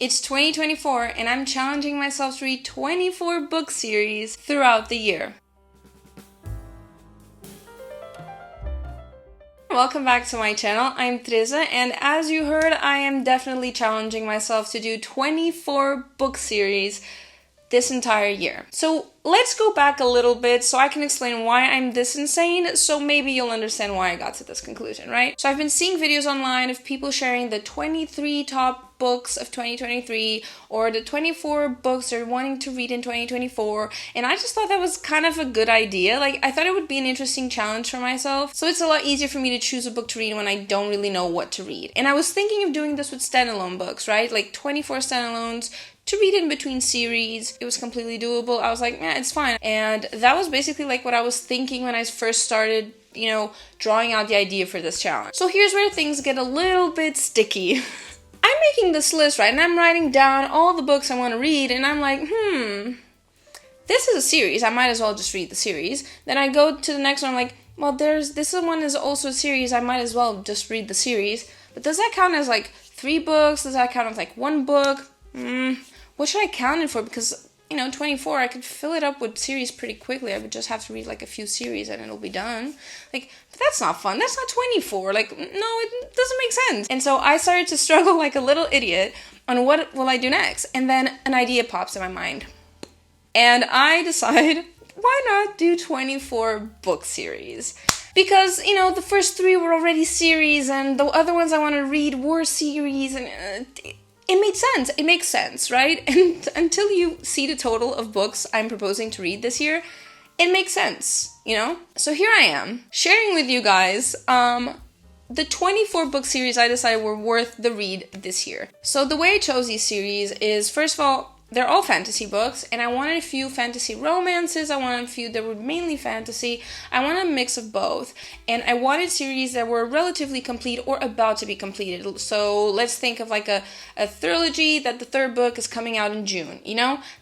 It's 2024 and I'm challenging myself to read 24 book series throughout the year. Welcome back to my channel. I'm Teresa, and as you heard, I am definitely challenging myself to do 24 book series this entire year. So let's go back a little bit so I can explain why I'm this insane, so maybe you'll understand why I got to this conclusion, right? So I've been seeing videos online of people sharing the 23 top books of 2023 or the 24 books they're wanting to read in 2024, and I just thought that was kind of a good idea. Like, I thought it would be an interesting challenge for myself, so it's a lot easier for me to choose a book to read when I don't really know what to read. And I was thinking of doing this with standalone books, right? Like 24 standalones to read in between series. It was completely doable. I was like, yeah, it's fine. And that was basically like what I was thinking when I first started, drawing out the idea for this challenge. So here's where things get a little bit sticky. I'm making this list, right? And I'm writing down all the books I want to read, and I'm like, this is a series. I might as well just read the series. Then I go to the next one, I'm like, well, this one is also a series. I might as well just read the series. But does that count as like 3 books? Does that count as like 1 book? What should I count it for? Because, 24, I could fill it up with series pretty quickly. I would just have to read like a few series and it'll be done. Like, but that's not fun. That's not 24. Like, no, it doesn't make sense. And so I started to struggle like a little idiot on what will I do next. And then an idea pops in my mind. And I decide, why not do 24 book series? Because, the first 3 were already series and the other ones I want to read were series, and it made sense. It makes sense, right? And until you see the total of books I'm proposing to read this year, it makes sense, So here I am, sharing with you guys the 24 book series I decided were worth the read this year. So the way I chose these series is, first of all, they're all fantasy books, and I wanted a few fantasy romances, I wanted a few that were mainly fantasy, I wanted a mix of both, and I wanted series that were relatively complete or about to be completed. So let's think of like a trilogy that the 3rd book is coming out in June,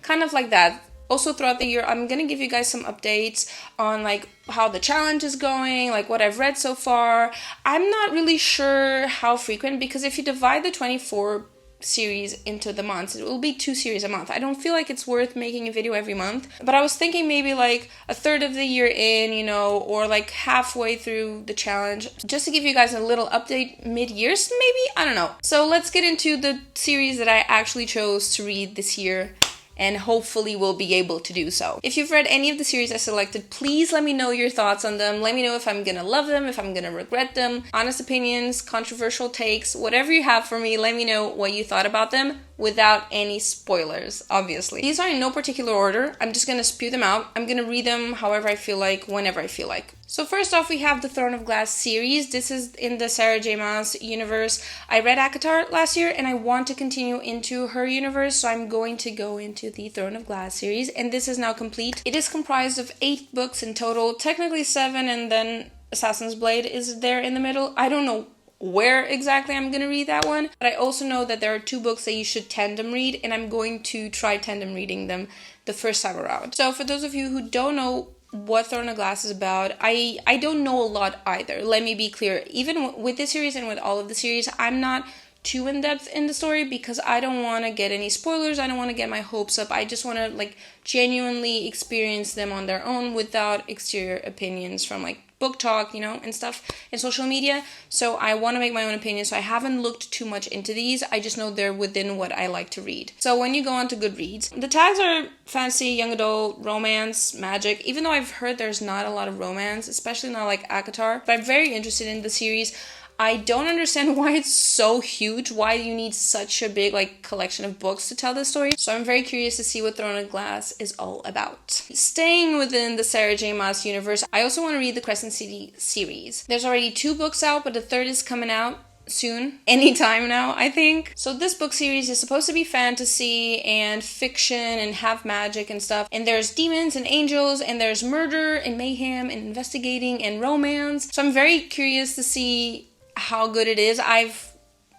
kind of like that. Also throughout the year, I'm going to give you guys some updates on like how the challenge is going, like what I've read so far. I'm not really sure how frequent, because if you divide the 24 series into the months, it will be 2 series a month. I don't feel like it's worth making a video every month, but I was thinking maybe like a third of the year in, or like halfway through the challenge, just to give you guys a little update mid-years, maybe, I don't know. So let's get into the series that I actually chose to read this year, and hopefully will be able to do so. If you've read any of the series I selected, please let me know your thoughts on them. Let me know if I'm gonna love them, if I'm gonna regret them. Honest opinions, controversial takes, whatever you have for me, let me know what you thought about them without any spoilers, obviously. These are in no particular order. I'm just gonna spew them out. I'm gonna read them however I feel like, whenever I feel like. So first off, we have the Throne of Glass series. This is in the Sarah J. Maas universe. I read ACOTAR last year, and I want to continue into her universe, so I'm going to go into the Throne of Glass series, and this is now complete. It is comprised of 8 books in total, technically 7, and then Assassin's Blade is there in the middle. I don't know where exactly I'm going to read that one, but I also know that there are 2 books that you should tandem read, and I'm going to try tandem reading them the first time around. So for those of you who don't know what Throne of Glass is about, I don't know a lot either. Let me be clear. Even with this series and with all of the series, I'm not too in-depth in the story because I don't want to get any spoilers. I don't want to get my hopes up. I just want to genuinely experience them on their own without exterior opinions from book talk, and stuff in social media. So I want to make my own opinion, so I haven't looked too much into these. I just know they're within what I like to read. So when you go on to Goodreads, the tags are fantasy, young adult, romance, magic, even though I've heard there's not a lot of romance, especially not like ACOTAR, but I'm very interested in the series. I don't understand why it's so huge, why you need such a big collection of books to tell this story. So I'm very curious to see what Throne of Glass is all about. Staying within the Sarah J. Maas universe, I also want to read the Crescent City series. There's already 2 books out, but the 3rd is coming out soon, anytime now, I think. So this book series is supposed to be fantasy and fiction and have magic and stuff, and there's demons and angels, and there's murder and mayhem and investigating and romance. So I'm very curious to see how good it is. I've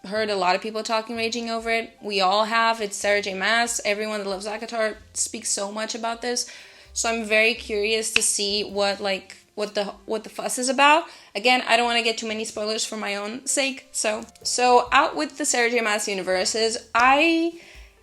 heard a lot of people talking, raging over it. We all have. It's Sarah J. Maas. Everyone that loves ACOTAR speaks so much about this. So I'm very curious to see what the fuss is about. Again, I don't want to get too many spoilers for my own sake. So out with the Sarah J. Maas universes. I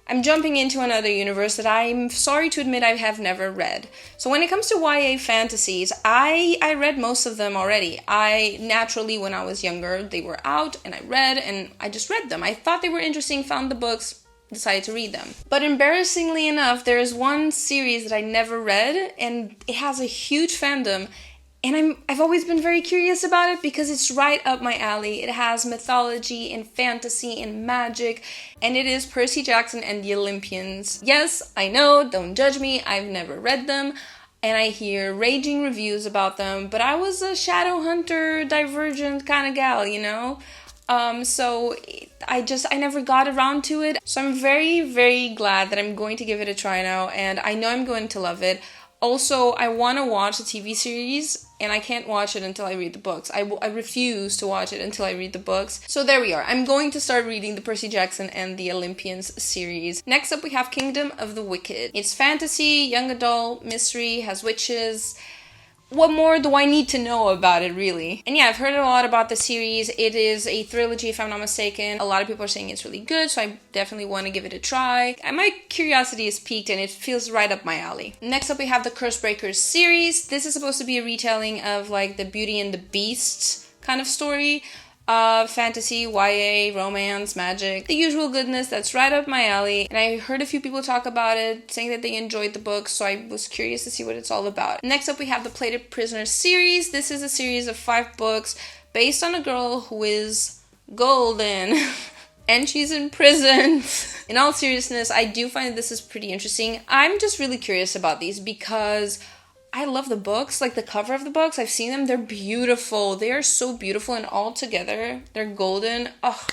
I'm jumping into another universe that I'm sorry to admit I have never read. So when it comes to YA fantasies, I read most of them already. I naturally, when I was younger, they were out and I read and I just read them. I thought they were interesting, found the books, decided to read them. But embarrassingly enough, there is one series that I never read and it has a huge fandom. And I've always been very curious about it because it's right up my alley. It has mythology and fantasy and magic, and it is Percy Jackson and the Olympians. Yes, I know, don't judge me, I've never read them, and I hear raging reviews about them, but I was a Shadowhunter divergent kind of gal, you know? So I never got around to it. So I'm very, very glad that I'm going to give it a try now, and I know I'm going to love it. Also, I want to watch the TV series, and I can't watch it until I read the books. I refuse to watch it until I read the books. So there we are. I'm going to start reading the Percy Jackson and the Olympians series. Next up, we have Kingdom of the Wicked. It's fantasy, young adult, mystery, has witches. What more do I need to know about it, really? And yeah, I've heard a lot about the series. It is a trilogy, if I'm not mistaken. A lot of people are saying it's really good, so I definitely want to give it a try. And my curiosity is piqued, and it feels right up my alley. Next up, we have the Cursebreakers series. This is supposed to be a retelling of, like, the Beauty and the Beast kind of story. Fantasy, YA, romance, magic, the usual goodness that's right up my alley. And I heard a few people talk about it, saying that they enjoyed the book, so I was curious to see what it's all about. Next up, we have the Plated Prisoners series. This is a series of 5 books based on a girl who is golden. And she's in prison. In all seriousness, I do find this is pretty interesting. I'm just really curious about these because I love the books, like the cover of the books. I've seen them. They're beautiful. They are so beautiful, and all together, they're golden. Oh,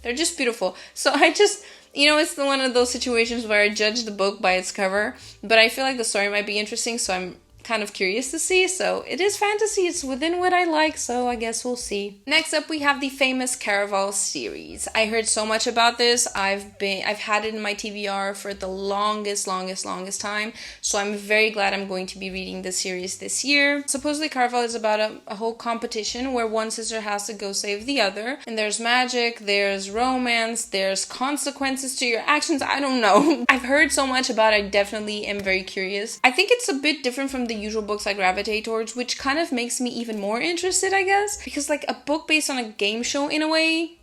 they're just beautiful. So I just, it's one of those situations where I judge the book by its cover, but I feel like the story might be interesting, so I'm kind of curious to see. So it is fantasy. It's within what I like, so I guess we'll see. Next up, we have the famous Caraval series. I heard so much about this. I've had it in my TBR for the longest time. So I'm very glad I'm going to be reading this series this year. Supposedly Caraval is about a whole competition where one sister has to go save the other. And there's magic, there's romance, there's consequences to your actions. I don't know. I've heard so much about it. I definitely am very curious. I think it's a bit different from the usual books I gravitate towards, which kind of makes me even more interested, I guess, because like a book based on a game show in a way,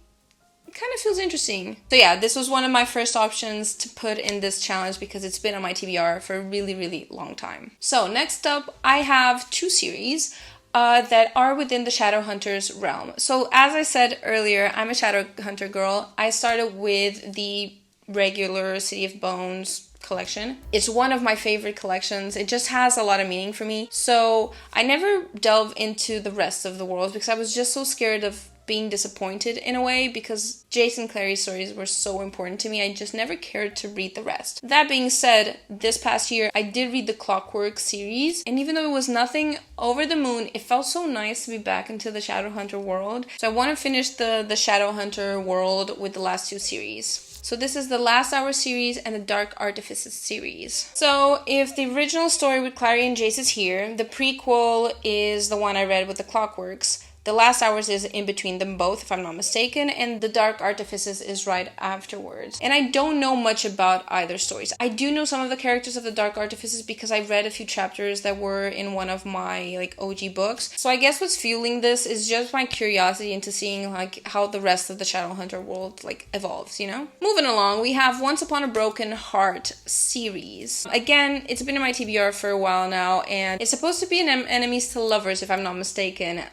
it kind of feels interesting. So yeah, this was one of my first options to put in this challenge because it's been on my TBR for a really long time. So next up, I have 2 series that are within the Shadowhunters realm. So as I said earlier, I'm a Shadowhunter girl. I started with the regular City of Bones collection. It's one of my favorite collections. It just has a lot of meaning for me. So I never delve into the rest of the worlds because I was just so scared of being disappointed in a way because Jason Clary's stories were so important to me. I just never cared to read the rest. That being said, this past year I did read the Clockwork series, and even though it was nothing over the moon, it felt so nice to be back into the Shadowhunter world. So I want to finish the Shadowhunter world with the last 2 series. So this is the Last Hour series and the Dark Artifices series. So if the original story with Clary and Jace is here, the prequel is the one I read with the Clockworks. The Last Hours is in between them both, if I'm not mistaken, and the Dark Artifices is right afterwards. And I don't know much about either stories. I do know some of the characters of the Dark Artifices because I read a few chapters that were in one of my OG books. So I guess what's fueling this is just my curiosity into seeing how the rest of the Shadowhunter world evolves, Moving along, we have Once Upon a Broken Heart series. Again, it's been in my TBR for a while now, and it's supposed to be an enemies to lovers, if I'm not mistaken.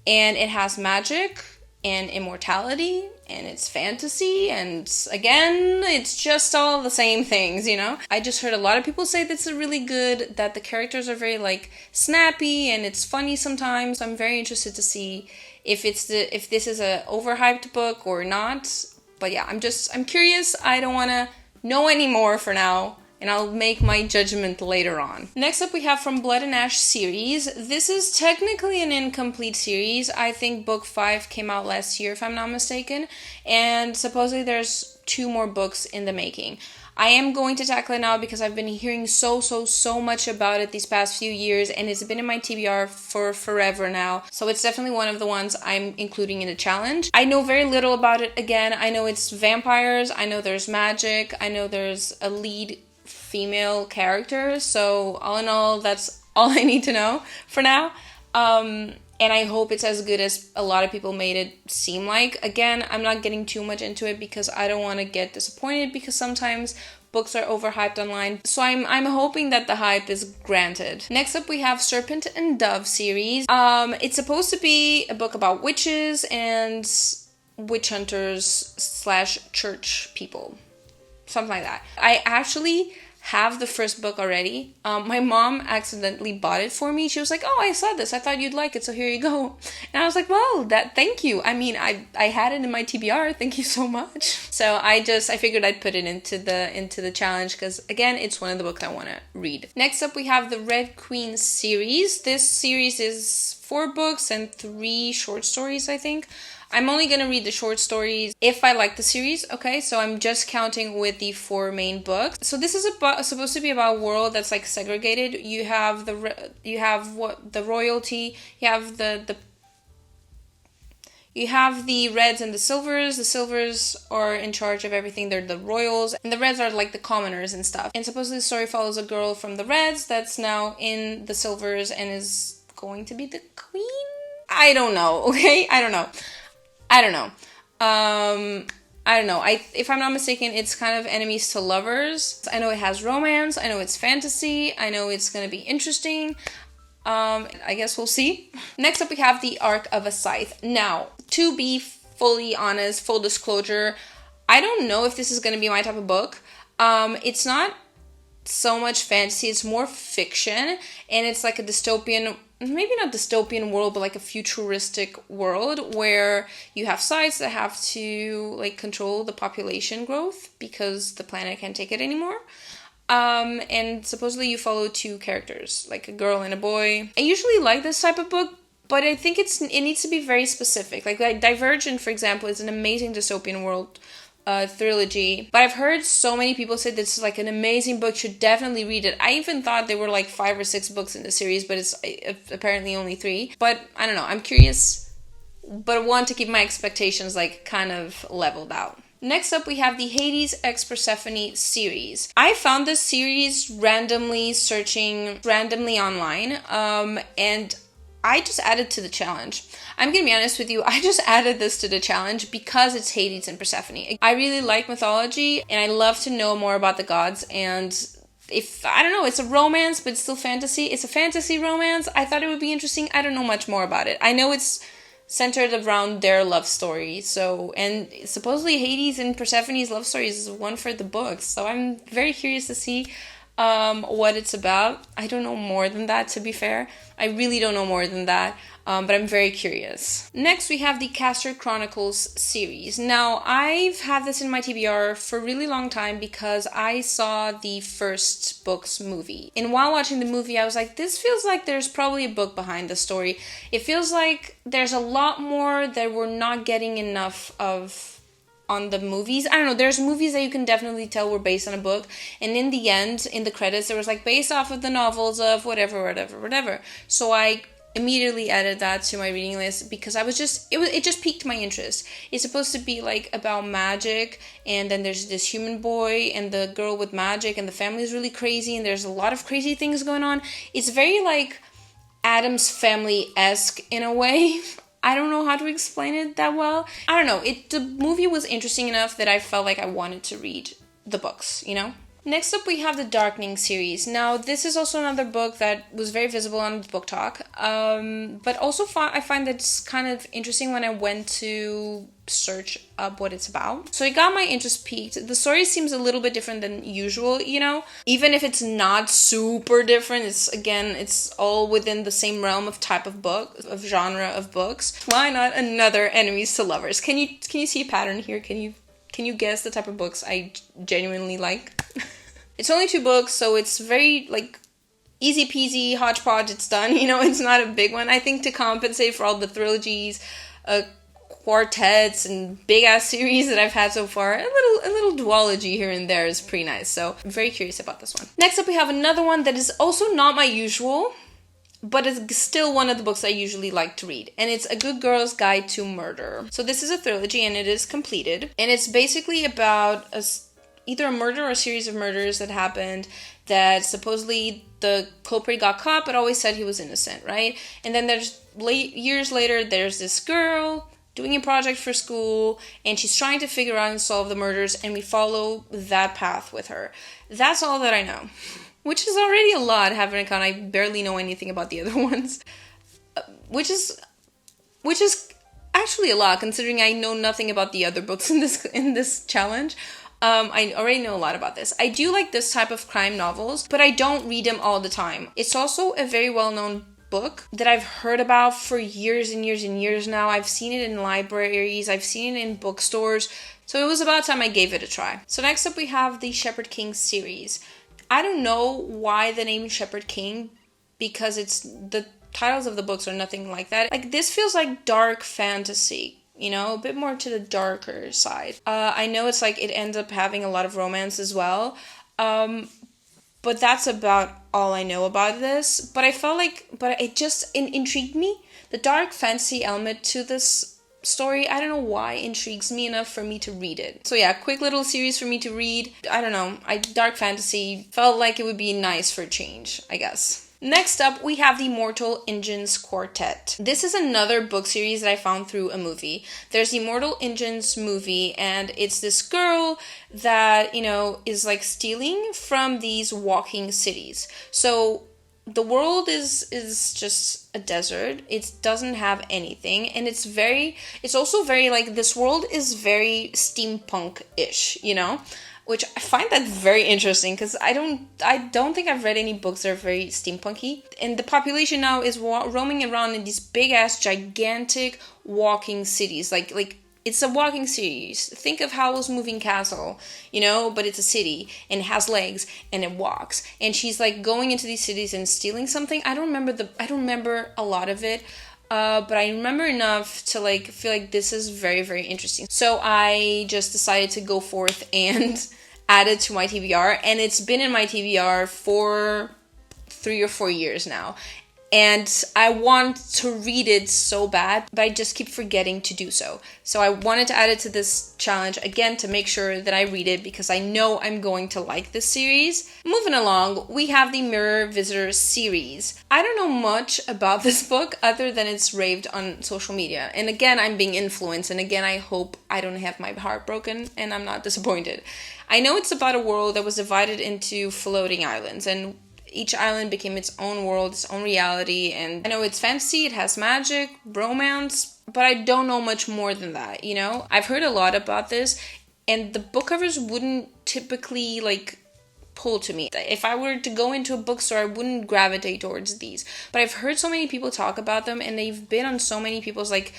And it has magic and immortality and it's fantasy, and again, it's just all the same things, I just heard a lot of people say that's really good, that the characters are very snappy and it's funny sometimes. I'm very interested to see if this is a overhyped book or not. But yeah, I'm curious. I don't want to know any more for now, and I'll make my judgment later on. Next up, we have From Blood and Ash series. This is technically an incomplete series. I think book 5 came out last year, if I'm not mistaken. And supposedly there's 2 more books in the making. I am going to tackle it now because I've been hearing so much about it these past few years, and it's been in my TBR for forever now. So it's definitely one of the ones I'm including in the challenge. I know very little about it. Again, I know it's vampires, I know there's magic, I know there's a lead female character. So all in all, that's all I need to know for now. And I hope it's as good as a lot of people made it seem like. Again, I'm not getting too much into it because I don't want to get disappointed, because sometimes books are overhyped online. So I'm hoping that the hype is granted. Next up, we have Serpent and Dove series. It's supposed to be a book about witches and witch hunters / church people. Something like that. I actually have the first book already. My mom accidentally bought it for me. She was like, "Oh, I saw this. I thought you'd like it, so here you go." And I was like, "Well, thank you. I mean, I had it in my TBR. Thank you so much." So I figured I'd put it into the challenge because, again, it's one of the books I want to read. Next up, we have the Red Queen series. This series is 4 books and 3 short stories, I think. I'm only going to read the short stories if I like the series, okay? So I'm just counting with the 4 main books. So this is supposed to be about a world that's like segregated. You have the royalty, you have the reds and the silvers. The silvers are in charge of everything. They're the royals. And the reds are like the commoners and stuff. And supposedly the story follows a girl from the reds that's now in the silvers and is going to be the queen? I don't know, okay? I don't know. If I'm not mistaken, it's kind of enemies to lovers. I know it has romance. I know it's fantasy. I know it's going to be interesting. I guess we'll see. Next up, we have The Arc of a Scythe. Now, to be fully honest, full disclosure, I don't know if this is going to be my type of book. It's not so much fantasy. It's more fiction. And it's like a dystopian, maybe not dystopian world, but like a futuristic world where you have scythes that have to like control the population growth because the planet can't take it anymore. And supposedly you follow 2 characters, like a girl and a boy. I usually like this type of book, but I think it needs to be very specific. Like Divergent, for example, is an amazing dystopian world trilogy, but I've heard so many people say this is like an amazing book, should definitely read it. I even thought there were like 5 or 6 books in the series, but it's apparently only 3. But I don't know, I'm curious, but I want to keep my expectations like kind of leveled out. Next up, we have the Hades x Persephone series. I found this series randomly online, and I just added to the challenge. I'm gonna be honest with you, I just added this to the challenge because it's Hades and Persephone. I really like mythology and I love to know more about the gods, and I don't know, it's a romance but it's still fantasy. It's a fantasy romance. I thought it would be interesting. I don't know much more about it. I know it's centered around their love story. So, and supposedly Hades and Persephone's love story is one for the books. So I'm very curious to see what it's about. I don't know more than that, to be fair. I really don't know more than that, but I'm very curious. Next, we have the Castor Chronicles series. Now, I've had this in my TBR for a really long time because I saw the first book's movie. And while watching the movie, I was like, this feels like there's probably a book behind the story. It feels like there's a lot more that we're not getting enough of on the movies. I don't know, there's movies that you can definitely tell were based on a book, and in the end, in the credits, there was like based off of the novels of whatever. So I immediately added that to my reading list because it just piqued my interest. It's supposed to be like about magic, and then there's this human boy and the girl with magic, and the family is really crazy, and there's a lot of crazy things going on. It's very like Addams Family-esque in a way. I don't know how to explain it that well. I don't know. The movie was interesting enough that I felt like I wanted to read the books, you know? Next up, we have the Darkening series. Now, this is also another book that was very visible on Book Talk. But also I find that it's kind of interesting when I went to search up what it's about. So it got my interest piqued. The story seems a little bit different than usual, you know? Even if it's not super different, it's all within the same realm of type of book, of genre of books. Why not another enemies to lovers? Can you see a pattern here? Can you guess the type of books I genuinely like? It's only 2 books, so it's very, like, easy peasy, hodgepodge, it's done. You know, it's not a big one. I think to compensate for all the trilogies, quartets and big ass series that I've had so far. A little duology here and there is pretty nice. So I'm very curious about this one. Next up, we have another one that is also not my usual, but it's still one of the books I usually like to read. And it's A Good Girl's Guide to Murder. So this is a trilogy and it is completed. And it's basically about either a murder or a series of murders that happened that supposedly the culprit got caught but always said he was innocent, right? And then there's years later, there's this girl doing a project for school, and she's trying to figure out and solve the murders, and we follow that path with her. That's all that I know, which is already a lot, having an account. I barely know anything about the other ones, which is actually a lot, considering I know nothing about the other books in this challenge. I already know a lot about this. I do like this type of crime novels, but I don't read them all the time. It's also a very well-known book that I've heard about for years and years and years now. I've seen it in libraries, I've seen it in bookstores, so it was about time I gave it a try. So next up we have the Shepherd King series. I don't know why the name Shepherd King, because the titles of the books are nothing like that. Like, this feels like dark fantasy, you know, a bit more to the darker side. I know it's like it ends up having a lot of romance as well. But that's about all I know about this. But I felt like, it just intrigued me. The dark fantasy element to this story, I don't know why, intrigues me enough for me to read it. So yeah, quick little series for me to read. I don't know, dark fantasy felt like it would be nice for a change, I guess. Next up, we have the Mortal Engines Quartet. This is another book series that I found through a movie. There's the Mortal Engines movie, and it's this girl that, you know, is like stealing from these walking cities. So the world is just a desert. It doesn't have anything, and it's also very like, this world is very steampunk-ish, you know? Which I find that very interesting, because I don't think I've read any books that are very steampunky. And the population now is roaming around in these big ass gigantic walking cities. Like it's a walking series. Think of Howl's Moving Castle, you know, but it's a city and it has legs and it walks. And she's like going into these cities and stealing something. I don't remember a lot of it. But I remember enough to like feel like this is very, very interesting. So I just decided to go forth and add it to my TBR, and it's been in my TBR for 3 or 4 years now. And I want to read it so bad, but I just keep forgetting to do so. So I wanted to add it to this challenge again to make sure that I read it, because I know I'm going to like this series. Moving along, we have the Mirror Visitor series. I don't know much about this book other than it's raved on social media. And again, I'm being influenced. And again, I hope I don't have my heart broken and I'm not disappointed. I know it's about a world that was divided into floating islands, and each island became its own world, its own reality, and I know it's fantasy, it has magic, romance, but I don't know much more than that, you know? I've heard a lot about this, and the book covers wouldn't typically, like, pull to me. If I were to go into a bookstore, I wouldn't gravitate towards these. But I've heard so many people talk about them, and they've been on so many people's, like,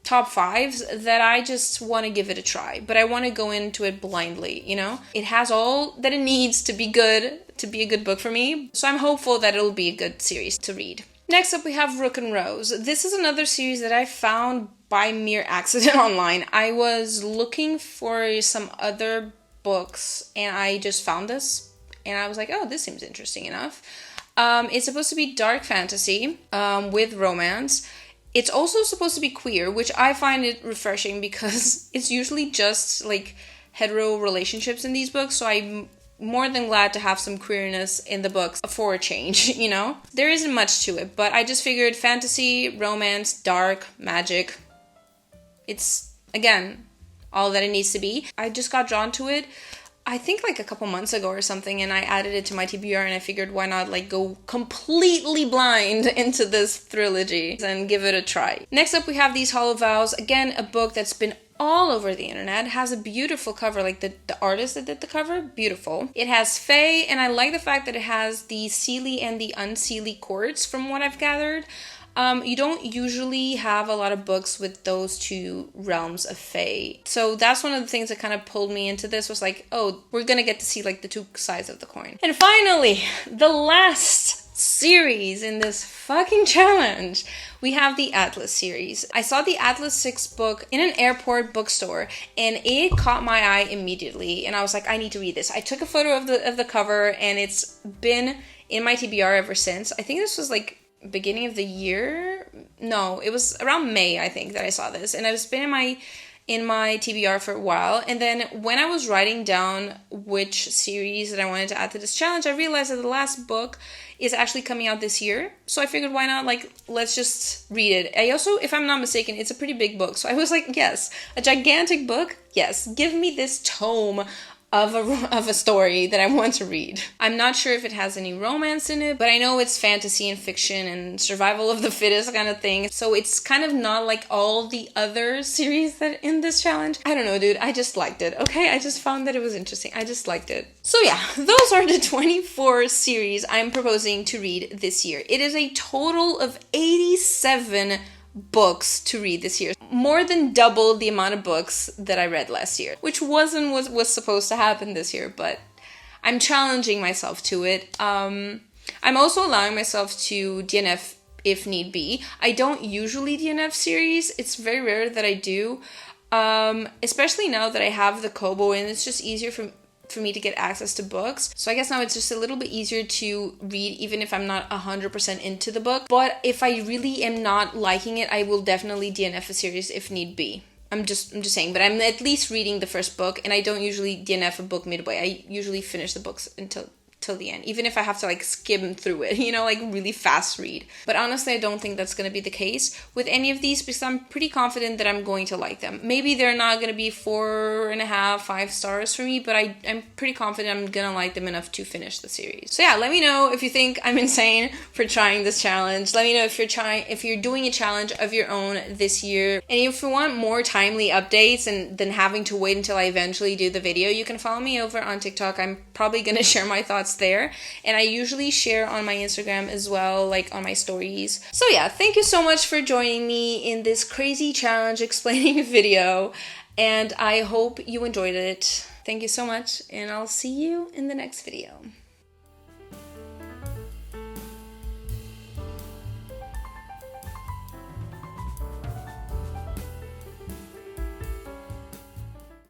top 5s that I just want to give it a try. But I want to go into it blindly, you know? It has all that it needs to be good, to be a good book for me. So I'm hopeful that it'll be a good series to read. Next up, we have Rook and Rose. This is another series that I found by mere accident online. I was looking for some other books and I just found this. And I was like, oh, this seems interesting enough. It's supposed to be dark fantasy with romance. It's also supposed to be queer, which I find it refreshing because it's usually just like hetero relationships in these books. So I'm more than glad to have some queerness in the books for a change, you know? There isn't much to it, but I just figured fantasy, romance, dark, magic. It's, again, all that it needs to be. I just got drawn to it, I think like a couple months ago or something, and I added it to my TBR, and I figured why not like go completely blind into this trilogy and give it a try. Next up, we have These Hollow Vows. Again, a book that's been all over the internet. It has a beautiful cover, like the artist that did the cover, beautiful. It has fae, and I like the fact that it has the Seelie and the Unseelie courts from what I've gathered. You don't usually have a lot of books with those two realms of fae. So that's one of the things that kind of pulled me into this, was like, oh, we're gonna get to see like the two sides of the coin. And finally, the last series in this fucking challenge. We have the Atlas series. I saw the Atlas 6 book in an airport bookstore and it caught my eye immediately and I was like, I need to read this. I took a photo of the cover and it's been in my TBR ever since. I think this was like beginning of the year. No, it was around May, I think, that I saw this, and it's been in my TBR for a while. And then when I was writing down which series that I wanted to add to this challenge, I realized that the last book is actually coming out this year. So I figured, why not, like, let's just read it. I also, if I'm not mistaken, it's a pretty big book. So I was like, yes, a gigantic book. Yes, give me this tome of a story that I want to read. I'm not sure if it has any romance in it, but I know it's fantasy and fiction and survival of the fittest kind of thing. So it's kind of not like all the other series that in this challenge. I don't know, dude. I just liked it. Okay, I just found that it was interesting. I just liked it. So yeah, those are the 24 series I'm proposing to read this year. It is a total of 87 books to read this year. More than double the amount of books that I read last year, which wasn't what was supposed to happen this year, but I'm challenging myself to it. I'm also allowing myself to DNF if need be. I don't usually DNF series. It's very rare that I do, especially now that I have the Kobo and it's just easier for me to get access to books. So I guess now it's just a little bit easier to read even if I'm not 100% into the book. But if I really am not liking it, I will definitely DNF a series if need be. I'm just saying, but I'm at least reading the first book and I don't usually DNF a book midway. I usually finish the books until the end, even if I have to like skim through it, you know, like really fast read. But honestly, I don't think that's going to be the case with any of these because I'm pretty confident that I'm going to like them. Maybe they're not going to be 4.5, 5 stars for me, but I'm pretty confident I'm going to like them enough to finish the series. So yeah, let me know if you think I'm insane for trying this challenge. Let me know if you're doing a challenge of your own this year. And if you want more timely updates and than having to wait until I eventually do the video, you can follow me over on TikTok. I'm probably going to share my thoughts there, and I usually share on my Instagram as well, like on my stories. So yeah, thank you so much for joining me in this crazy challenge explaining video, and I hope you enjoyed it. Thank you so much, and I'll see you in the next video.